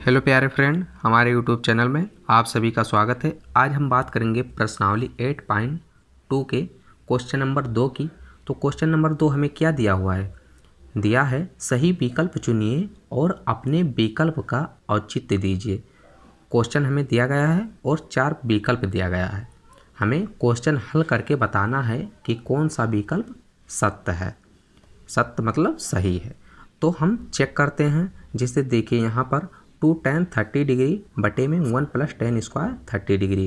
Hello प्यारे friend, हमारे YouTube channel में आप सभी का स्वागत है। आज हम बात करेंगे प्रश्नावली 8.2 के क्वेश्चन नंबर 2 की। तो क्वेश्चन नंबर 2 हमें क्या दिया हुआ है? दिया है सही विकल्प चुनिए और अपने विकल्प का औचित्य दीजिए। क्वेश्चन हमें दिया गया है और 4 विकल्प दिया गया है। हमें क्वेश्चन हल करके बताना है कि कौन सा विकल्प सत्य है। सत्य मतलब सही है। तो हम चेक करते हैं। जिसे देखिए यहाँ पर 2 tan 30 डिग्री बटे में 1 + tan स्क्वायर 30 डिग्री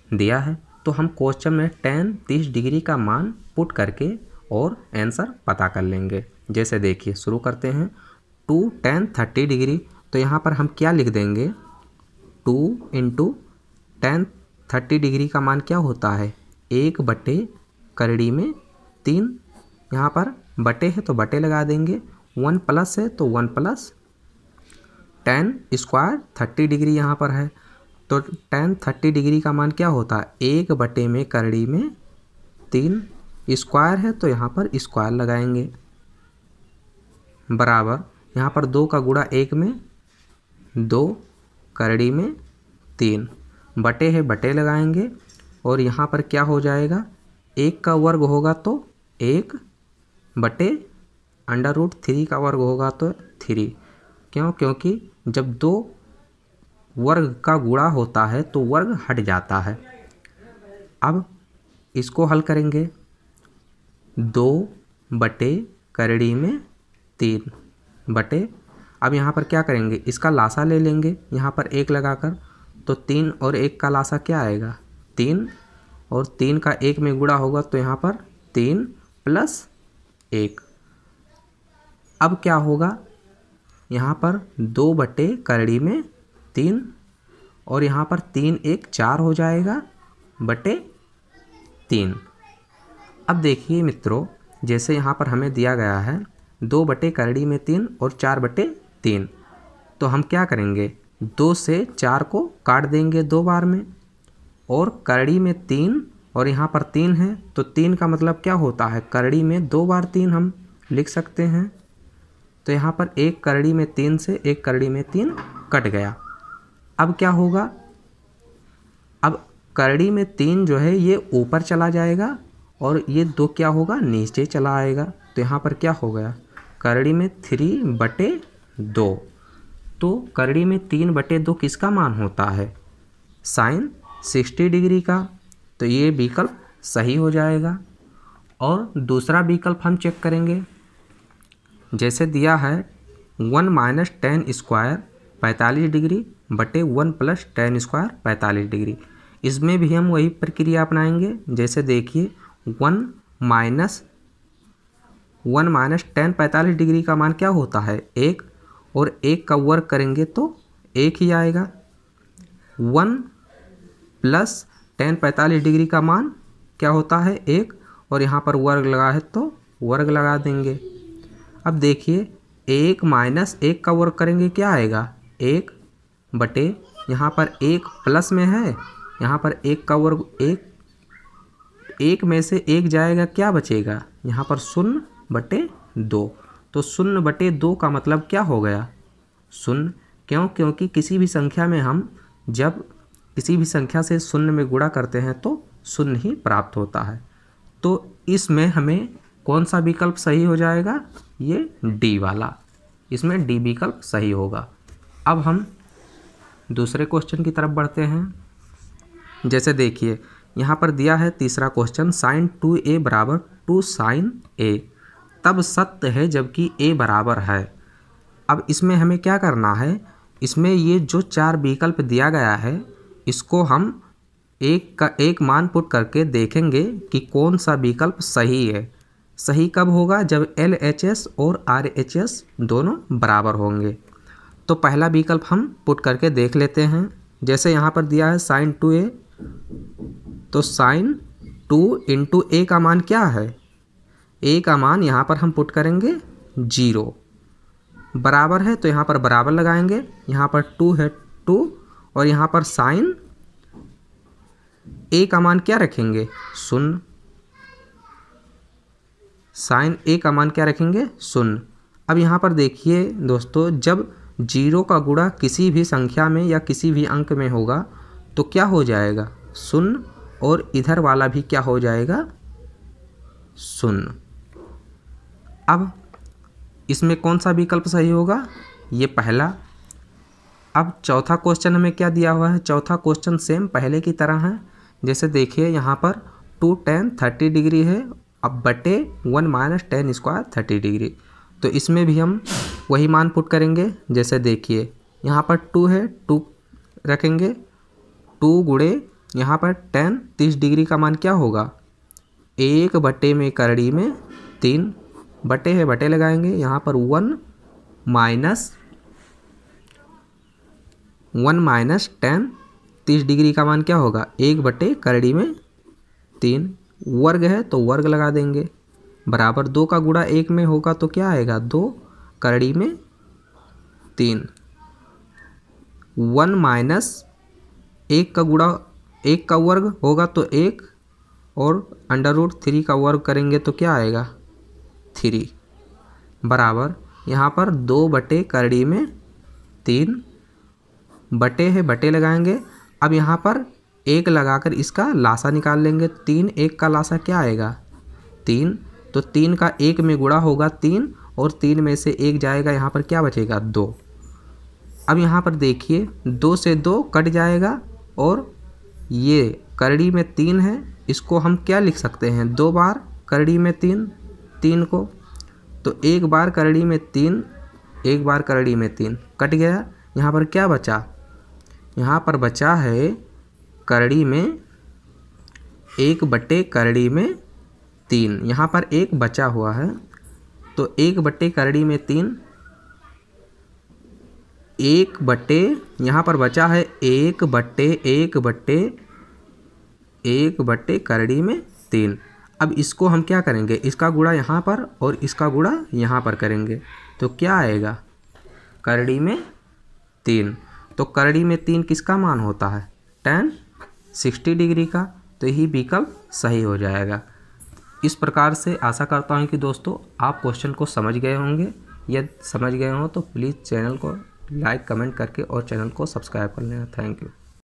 दिया है। तो हम क्वेश्चन में tan 30 डिग्री का मान पुट करके और आंसर पता कर लेंगे। जैसे देखिए शुरू करते हैं। 2 tan 30 डिग्री, तो यहाँ पर हम क्या लिख देंगे? 2 × tan 30 डिग्री का मान क्या होता है? 1 बटे करड़ी में 3। यहाँ पर बटे है तो बटे लगा देंगे। 1 प्लस है तो 1 + tan स्क्वायर 30 डिग्री यहाँ पर है। तो tan 30 डिग्री का मान क्या होता है? 1 बटे में करड़ी में 3 स्क्वायर है तो यहाँ पर स्क्वायर लगाएंगे बराबर। यहाँ पर 2 का गुणा 1 में 2 करड़ी में 3 बटे है बटे लगाएंगे। और यहाँ पर क्या हो जाएगा? 1 का वर्ग होगा तो 1 बटे √3 का वर्ग होगा तो 3। क्यों? क्योंकि जब 2 वर्ग का गुणा होता है तो वर्ग हट जाता है। अब इसको हल करेंगे। 2 बटे करड़ी में 3 बटे, अब यहाँ पर क्या करेंगे? इसका लासा ले लेंगे यहाँ पर 1 लगाकर। तो 3 और 1 का लासा क्या आएगा? 3, और 3 का 1 में गुणा होगा तो यहाँ पर 3 + 1। अब क्या होगा? यहाँ पर 2 बटे करड़ी में 3 और यहाँ पर 3 1 4 हो जाएगा बटे 3। अब देखिए मित्रों, जैसे यहाँ पर हमें दिया गया है 2 बटे करड़ी में 3 और 4 बटे 3, तो हम क्या करेंगे? 2 से 4 को काट देंगे 2 बार में, और करड़ी में 3 और यहाँ पर 3 है तो 3 का मतलब क्या होता है? करड़ी में 2 बार 3 हम लिख सकते हैं। तो यहाँ पर 1 करड़ी में 3 से 1 करड़ी में 3 कट गया। अब क्या होगा? अब करड़ी में 3 जो है ये ऊपर चला जाएगा और ये 2 क्या होगा? नीचे चला आएगा। तो यहाँ पर क्या हो गया? करड़ी में 3 बटे 2। तो करड़ी में 3 बटे 2 किसका मान होता है? sin 60 डिग्री का। तो ये विकल्प सही हो जाएगा। और दूसरा विकल्प हम चेक करेंगे। जैसे दिया है 1 - tan स्क्वायर 45 डिग्री बटे 1 + tan स्क्वायर 45 डिग्री। इसमें भी हम वही प्रक्रिया अपनाएंगे। जैसे देखिए 1 - tan 45 डिग्री का मान क्या होता है? 1, और 1 का वर्ग करेंगे तो 1 ही आएगा। 1 + tan 45 डिग्री का मान क्या होता है? 1, और यहाँ पर वर्ग लगा है तो वर्ग लगा देंगे। अब देखिए 1 - 1 का वर्ग करेंगे क्या आएगा? 1 बटे, यहाँ पर 1 प्लस में है, यहाँ पर 1 का वर्ग 1 में से 1 जाएगा, क्या बचेगा? यहाँ पर 0 बटे 2। तो 0 बटे 2 का मतलब क्या हो गया? 0। क्यों? क्योंकि किसी भी संख्या में हम जब किसी भी संख्या से 0 में गुणा करते हैं तो 0 ही प्राप्त होता है। तो इसमें हमें कौन सा विकल्प सही हो जाएगा? ये डी वाला। इसमें डी विकल्प सही होगा। अब हम दूसरे क्वेश्चन की तरफ बढ़ते हैं। जैसे देखिए यहाँ पर दिया है तीसरा question, sin 2a = 2 sin a तब सत्य है जबकि a बराबर है। अब इसमें हमें क्या करना है? इसमें ये जो 4 विकल्प दिया गया है इसको हम एक का एक मान पुट करके देखेंगे कि कौन सा विकल्प सही है। सही कब होगा? जब LHS और RHS दोनों बराबर होंगे। तो पहला विकल्प हम पुट करके देख लेते हैं। जैसे यहाँ पर दिया है sin 2a, तो sin 2 × a का मान क्या है? a का मान यहाँ पर हम पुट करेंगे 0 बराबर है, तो यहाँ पर बराबर लगाएंगे। यहाँ पर 2 है 2, और यहाँ पर sin a का मान क्या रखेंगे? 0। sin a का मान क्या रखेंगे? 0। अब यहाँ पर देखिए दोस्तों, जब जीरो का गुणा किसी भी संख्या में या किसी भी अंक में होगा तो क्या हो जाएगा, शून्य, और इधर वाला भी क्या हो जाएगा, शून्य। अब इसमें कौन सा विकल्प सही होगा, ये पहला। अब चौथा क्वेश्चन हमें क्या दिया हुआ है, चौथा क्वेश्चन सेम पहले की तरह है। जैसे देखिए यहाँ पर 2 tan 30 डिग्री है, अब बटे 1 - tan स्क्वायर 30 डिग्री, तो इसमें भी हम वही मान पुट करेंगे। जैसे देखिए यहाँ पर 2 है, 2 रखेंगे, 2 गुणे यहाँ पर tan 30 डिग्री का मान क्या होगा, 1 बटे में करड़ी में 3, बटे है बटे लगाएंगे, यहाँ पर 1 माइनस tan 30 डिग्री का मान क्या होगा, 1 बटे करड़ी में 3, वर्ग है तो वर्ग लगा देंगे, बराबर 2 का गुणा 1 में होगा तो क्या आएगा, 2 करड़ी में 3, 1 माइनस 1 का गुणा 1 का वर्ग होगा तो 1, और √3 का वर्ग करेंगे तो क्या आएगा, 3, बराबर यहाँ पर 2 बटे करड़ी में 3, बटे है बटे लगाएंगे। अब यहाँ पर 1 लगाकर इसका लासा निकाल लेंगे, 3 1 का लासा क्या आएगा, 3, तो 3 का 1 में गुणा होगा 3, और 3 में से 1 जाएगा, यहाँ पर क्या बचेगा, 2। अब यहाँ पर देखिए 2 से 2 कट जाएगा, और ये करड़ी में 3 है, इसको हम क्या लिख सकते हैं, 2 बार करड़ी में 3 को, तो 1 बार करड़ी में 3, 1 बार करड़ी में 3 कट गया। यहाँ पर क्या बचा, यहाँ पर बचा है करड़ी में 1 बटे करड़ी में 3, यहाँ पर 1 बचा हुआ है, तो 1 बटे करड़ी में 3, 1 बटे यहाँ पर बचा है 1 बटे करड़ी में 3। अब इसको हम क्या करेंगे, इसका गुणा यहाँ पर और इसका गुणा यहाँ पर करेंगे तो क्या आएगा, करड़ी में 3, तो करड़ी में 3 किसका मान होता है, tan 60 डिग्री का, तो यही विकल्प सही हो जाएगा। इस प्रकार से आशा करता हूँ कि दोस्तों आप क्वेश्चन को समझ गए होंगे। यदि समझ गए हो तो प्लीज़ चैनल को लाइक कमेंट करके और चैनल को सब्सक्राइब कर लेना। Thank you.